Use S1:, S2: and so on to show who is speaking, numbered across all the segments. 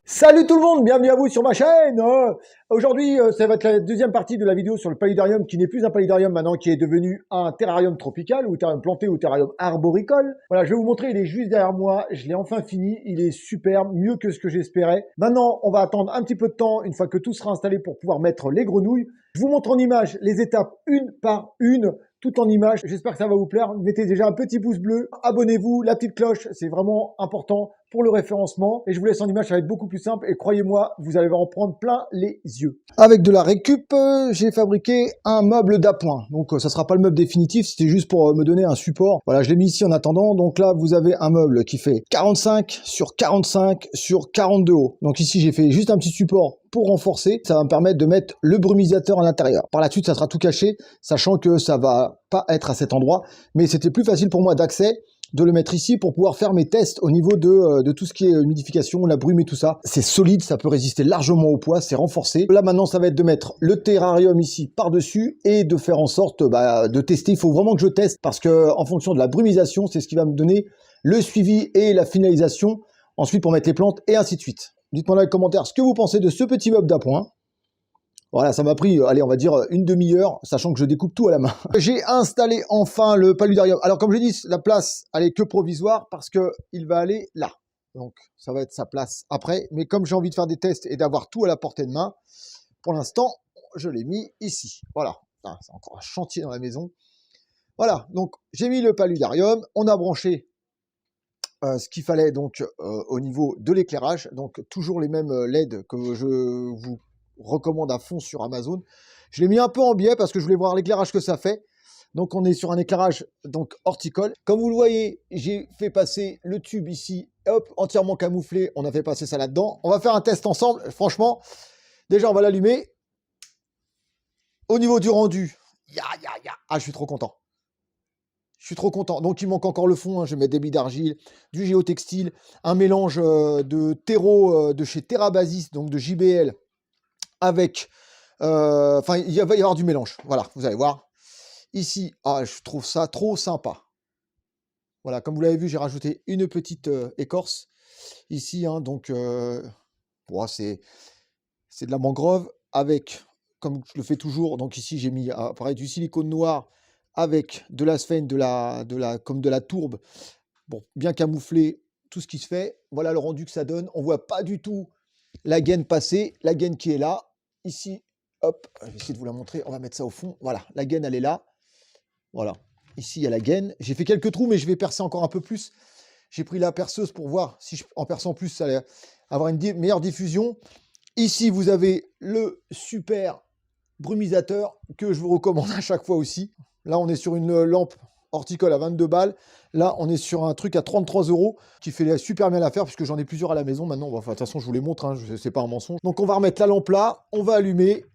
S1: Salut tout le monde, bienvenue à vous sur ma chaîne. Aujourd'hui, ça va être la deuxième partie de la vidéo sur le paludarium qui n'est plus un paludarium maintenant, qui est devenu un terrarium tropical ou terrarium planté ou terrarium arboricole. Voilà, je vais vous montrer, il est juste derrière moi, je l'ai enfin fini, il est superbe, mieux que ce que j'espérais. Maintenant, on va attendre un petit peu de temps, une fois que tout sera installé pour pouvoir mettre les grenouilles. Je vous montre en image les étapes une par une, tout en image. J'espère que ça va vous plaire. Mettez déjà un petit pouce bleu, abonnez-vous, la petite cloche, c'est vraiment important pour le référencement. Et je vous laisse en image, ça va être beaucoup plus simple. Et croyez-moi, vous allez en prendre plein les yeux. Avec de la récup, j'ai fabriqué un meuble d'appoint. Donc ça sera pas le meuble définitif, c'était juste pour me donner un support. Voilà, je l'ai mis ici en attendant. Donc là, vous avez un meuble qui fait 45 sur 45 sur 42 haut. Donc ici, j'ai fait juste un petit support pour renforcer. Ça va me permettre de mettre le brumisateur à l'intérieur. Par la suite, ça sera tout caché, sachant que ça va pas être à cet endroit. Mais c'était plus facile pour moi d'accès de le mettre ici pour pouvoir faire mes tests au niveau de tout ce qui est humidification, la brume et tout ça. C'est solide, ça peut résister largement au poids, c'est renforcé. Là maintenant, ça va être de mettre le terrarium ici par-dessus et de faire en sorte de tester. Il faut vraiment que je teste parce que en fonction de la brumisation, c'est ce qui va me donner le suivi et la finalisation. Ensuite, pour mettre les plantes et ainsi de suite. Dites-moi dans les commentaires ce que vous pensez de ce petit meuble d'appoint. Voilà, ça m'a pris, allez, on va dire une demi-heure, sachant que je découpe tout à la main. J'ai installé enfin le paludarium. Alors, comme je dis, la place, elle est que provisoire parce que il va aller là. Donc, ça va être sa place après. Mais comme j'ai envie de faire des tests et d'avoir tout à la portée de main, pour l'instant, je l'ai mis ici. Voilà. C'est encore un chantier dans la maison. Voilà. Donc, j'ai mis le paludarium. On a branché ce qu'il fallait donc au niveau de l'éclairage. Donc, toujours les mêmes LED que je vous recommande à fond sur Amazon. Je l'ai mis un peu en biais parce que je voulais voir l'éclairage que ça fait. Donc on est sur un éclairage donc horticole. Comme vous le voyez, j'ai fait passer le tube ici, hop, entièrement camouflé. On a fait passer ça là-dedans. On va faire un test ensemble. Franchement, déjà on va l'allumer. Au niveau du rendu, ah, je suis trop content. Je suis trop content. Donc il manque encore le fond. Hein. Je vais mettre des billes d'argile, du géotextile, un mélange de terreau de chez TerraBasis, donc de JBL. Avec, enfin, il va y avoir du mélange. Voilà, vous allez voir. Ici, ah, je trouve ça trop sympa. Voilà, comme vous l'avez vu, j'ai rajouté une petite écorce. Ici, hein, donc, bon, c'est de la mangrove avec, comme je le fais toujours, donc ici, j'ai mis pareil, du silicone noir avec de la sphène, comme de la tourbe. Bon, bien camouflé, tout ce qui se fait. Voilà le rendu que ça donne. On voit pas du tout la gaine passer, la gaine qui est là. Ici, hop, je vais essayer de vous la montrer. On va mettre ça au fond. Voilà, la gaine, elle est là. Voilà, ici, il y a la gaine. J'ai fait quelques trous, mais je vais percer encore un peu plus. J'ai pris la perceuse pour voir si en perçant plus, ça allait avoir une meilleure diffusion. Ici, vous avez le super brumisateur que je vous recommande à chaque fois aussi. Là, on est sur une lampe horticole à 22 balles. Là, on est sur un truc à 33 € qui fait super bien l'affaire puisque j'en ai plusieurs à la maison maintenant. Bon, enfin, de toute façon, je vous les montre, hein, c'est pas un mensonge. Donc, on va remettre la lampe là, on va allumer.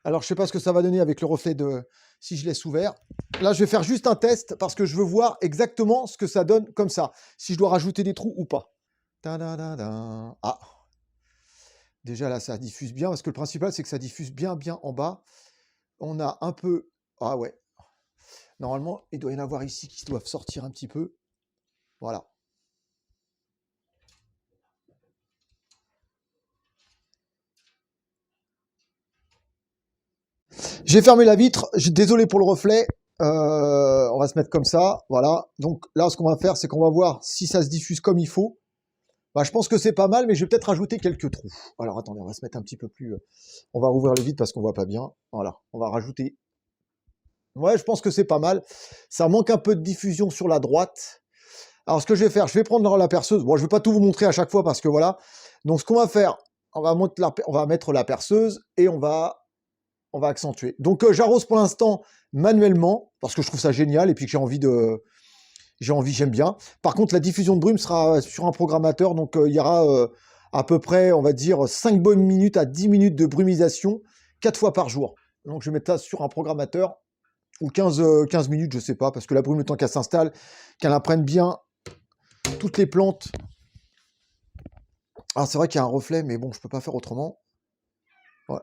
S1: Alors, je sais pas ce que ça va donner avec le reflet si je laisse ouvert. Là, je vais faire juste un test parce que je veux voir exactement ce que ça donne comme ça. Si je dois rajouter des trous ou pas. Ah. Déjà, là, ça diffuse bien parce que le principal, c'est que ça diffuse bien en bas. On a un peu... Ah ouais. Normalement, il doit y en avoir ici qui doivent sortir un petit peu. Voilà. J'ai fermé la vitre. Désolé pour le reflet. On va se mettre comme ça. Voilà. Donc là, ce qu'on va faire, c'est qu'on va voir si ça se diffuse comme il faut. Bah, je pense que c'est pas mal, mais je vais peut-être rajouter quelques trous. Alors, attendez, on va se mettre un petit peu plus... On va rouvrir le vide parce qu'on voit pas bien. Voilà. On va rajouter... Ouais, je pense que c'est pas mal. Ça manque un peu de diffusion sur la droite. Alors, ce que je vais faire, je vais prendre la perceuse. Bon, je vais pas tout vous montrer à chaque fois parce que voilà. Donc, ce qu'on va faire, on va mettre la perceuse et on va accentuer. Donc, j'arrose pour l'instant manuellement parce que je trouve ça génial et puis que j'ai envie de j'ai envie, j'aime bien. Par contre, la diffusion de brume sera sur un programmateur, donc il y aura à peu près, on va dire, 5 bonnes minutes à 10 minutes de brumisation, 4 fois par jour. Donc je vais mettre ça sur un programmateur, ou 15 minutes, je sais pas, parce que la brume, le temps qu'elle s'installe, qu'elle imprègne bien toutes les plantes. Ah, c'est vrai qu'il y a un reflet, mais bon, je peux pas faire autrement. Ouais.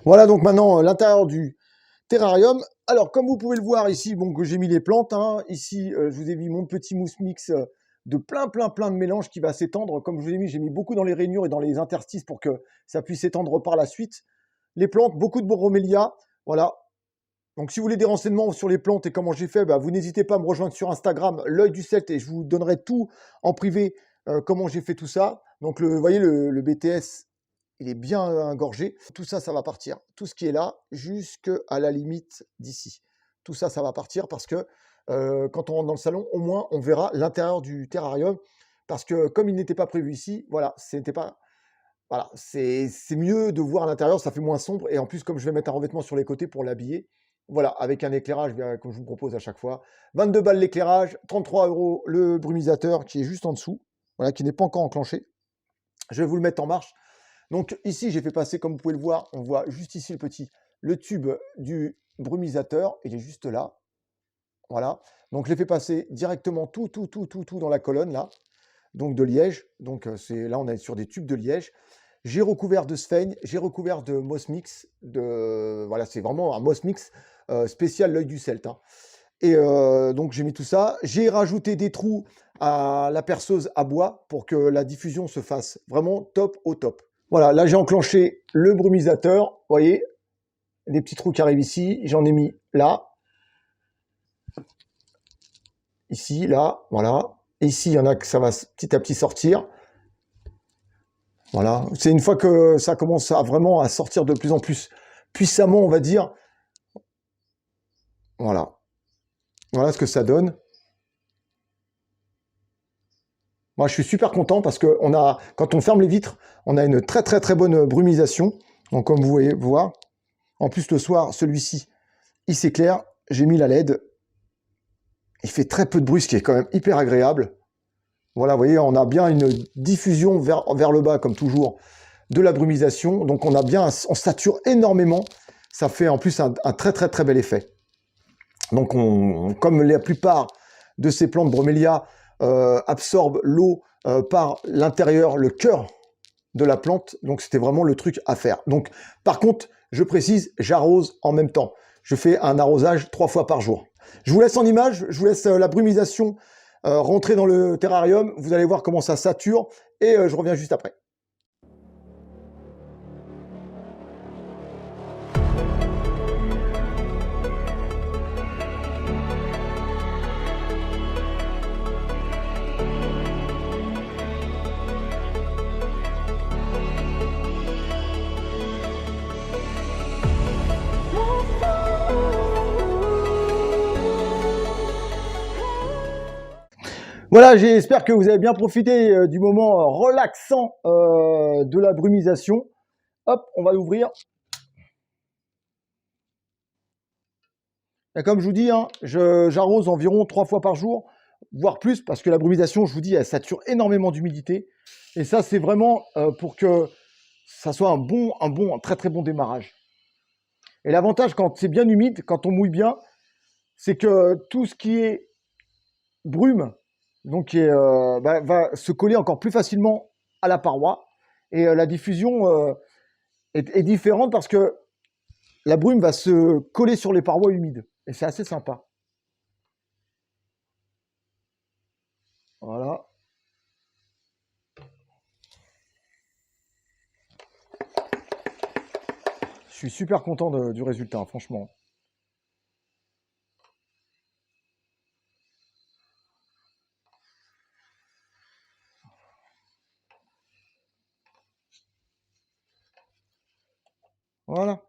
S1: Voilà donc maintenant l'intérieur du terrarium. Alors, comme vous pouvez le voir ici, bon, que j'ai mis les plantes, hein. Ici, je vous ai mis mon petit mousse mix de plein de mélanges qui va s'étendre. Comme je vous ai mis, j'ai mis beaucoup dans les rainures et dans les interstices pour que ça puisse s'étendre par la suite. Les plantes, beaucoup de bromélias. Voilà. Donc, si vous voulez des renseignements sur les plantes et comment j'ai fait, bah, vous n'hésitez pas à me rejoindre sur Instagram, l'œil du Celte, et je vous donnerai tout en privé, comment j'ai fait tout ça. Donc, vous voyez, le BTS, il est bien engorgé. Tout ça, ça va partir. Tout ce qui est là, jusqu'à la limite d'ici. Tout ça, ça va partir parce que quand on rentre dans le salon, au moins, on verra l'intérieur du terrarium. Parce que comme il n'était pas prévu ici, voilà, c'était pas... Voilà, c'est mieux de voir à l'intérieur, ça fait moins sombre. Et en plus, comme je vais mettre un revêtement sur les côtés pour l'habiller, voilà, avec un éclairage, comme je vous propose à chaque fois. 22 balles l'éclairage, 33 € le brumisateur qui est juste en dessous, voilà, qui n'est pas encore enclenché. Je vais vous le mettre en marche. Donc ici, j'ai fait passer, comme vous pouvez le voir, on voit juste ici le tube du brumisateur, il est juste là. Voilà, donc je l'ai fait passer directement tout dans la colonne là, donc de liège. Donc là, on est sur des tubes de liège. J'ai recouvert de sphaigne, j'ai recouvert de Moss Mix. Voilà, c'est vraiment un Moss Mix spécial l'œil du Celte. Hein. Et donc j'ai mis tout ça. J'ai rajouté des trous à la perceuse à bois pour que la diffusion se fasse vraiment top au top. Voilà, là j'ai enclenché le brumisateur. Vous voyez, des petits trous qui arrivent ici. J'en ai mis là. Ici, là, voilà. Et ici, il y en a que ça va petit à petit sortir. Voilà, c'est une fois que ça commence à vraiment à sortir de plus en plus puissamment, on va dire. Voilà. Voilà ce que ça donne. Moi, je suis super content parce que quand on ferme les vitres, on a une très bonne brumisation. Donc, comme vous voyez, voir. En plus, le soir, celui-ci, il s'éclaire. J'ai mis la LED. Il fait très peu de bruit, ce qui est quand même hyper agréable. Voilà, vous voyez, on a bien une diffusion vers le bas, comme toujours, de la brumisation. Donc, on sature énormément. Ça fait en plus un très bel effet. Donc, comme la plupart de ces plantes bromélias absorbent l'eau par l'intérieur, le cœur de la plante. Donc, c'était vraiment le truc à faire. Donc, par contre, je précise, j'arrose en même temps. Je fais un arrosage 3 fois par jour. Je vous laisse en image, je vous laisse la brumisation rentrer dans le terrarium. Vous allez voir comment ça sature et je reviens juste après. Voilà, j'espère que vous avez bien profité du moment relaxant de la brumisation. Hop, on va l'ouvrir. Et comme je vous dis, hein, j'arrose environ 3 fois par jour, voire plus, parce que la brumisation, je vous dis, elle sature énormément d'humidité. Et ça, c'est vraiment pour que ça soit un très bon démarrage. Et l'avantage, quand c'est bien humide, quand on mouille bien, c'est que tout ce qui est brume, donc va se coller encore plus facilement à la paroi. Et la diffusion est différente parce que la brume va se coller sur les parois humides. Et c'est assez sympa. Voilà. Je suis super content du résultat, franchement. Voilà.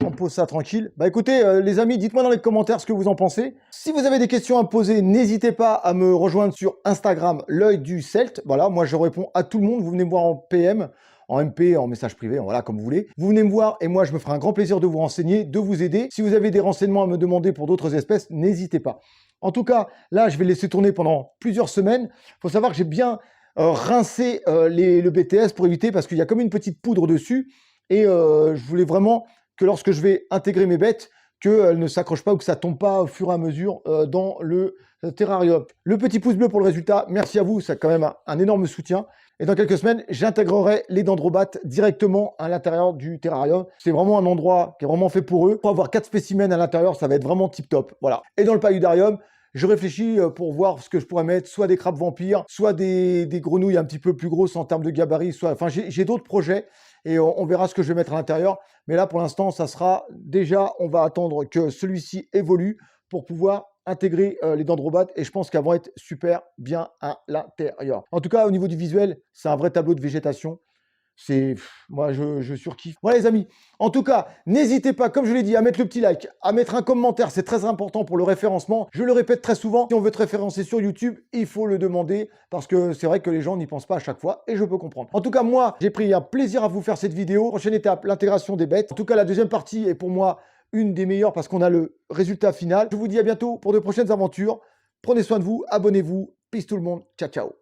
S1: On pose ça tranquille. Bah écoutez, les amis, dites-moi dans les commentaires ce que vous en pensez. Si vous avez des questions à me poser, n'hésitez pas à me rejoindre sur Instagram, l'œil du Celte. Voilà, moi je réponds à tout le monde. Vous venez me voir en PM, en MP, en message privé, voilà, comme vous voulez. Vous venez me voir et moi je me ferai un grand plaisir de vous renseigner, de vous aider. Si vous avez des renseignements à me demander pour d'autres espèces, n'hésitez pas. En tout cas, là, je vais laisser tourner pendant plusieurs semaines. Il faut savoir que j'ai bien rincé le BTS pour éviter, parce qu'il y a comme une petite poudre dessus. Et je voulais vraiment que lorsque je vais intégrer mes bêtes, qu'elles ne s'accrochent pas ou que ça tombe pas au fur et à mesure dans le terrarium. Le petit pouce bleu pour le résultat, merci à vous, c'est quand même un énorme soutien. Et dans quelques semaines, j'intégrerai les dendrobates directement à l'intérieur du terrarium. C'est vraiment un endroit qui est vraiment fait pour eux. Pour avoir 4 spécimens à l'intérieur, ça va être vraiment tip top. Voilà. Et dans le paludarium, je réfléchis pour voir ce que je pourrais mettre, soit des crabes vampires, soit des grenouilles un petit peu plus grosses en termes de gabarit, enfin j'ai d'autres projets et on verra ce que je vais mettre à l'intérieur. Mais là, pour l'instant, ça sera déjà, on va attendre que celui-ci évolue pour pouvoir intégrer les dendrobates et je pense qu'elles vont être super bien à l'intérieur. En tout cas, au niveau du visuel, c'est un vrai tableau de végétation. Moi, je surkiffe. Voilà les amis, en tout cas, n'hésitez pas, comme je l'ai dit, à mettre le petit like, à mettre un commentaire, c'est très important pour le référencement. Je le répète très souvent, si on veut te référencer sur YouTube, il faut le demander parce que c'est vrai que les gens n'y pensent pas à chaque fois et je peux comprendre. En tout cas, moi, j'ai pris un plaisir à vous faire cette vidéo. Prochaine étape, l'intégration des bêtes. En tout cas, la deuxième partie est pour moi une des meilleures parce qu'on a le résultat final. Je vous dis à bientôt pour de prochaines aventures. Prenez soin de vous, abonnez-vous. Peace tout le monde. Ciao, ciao.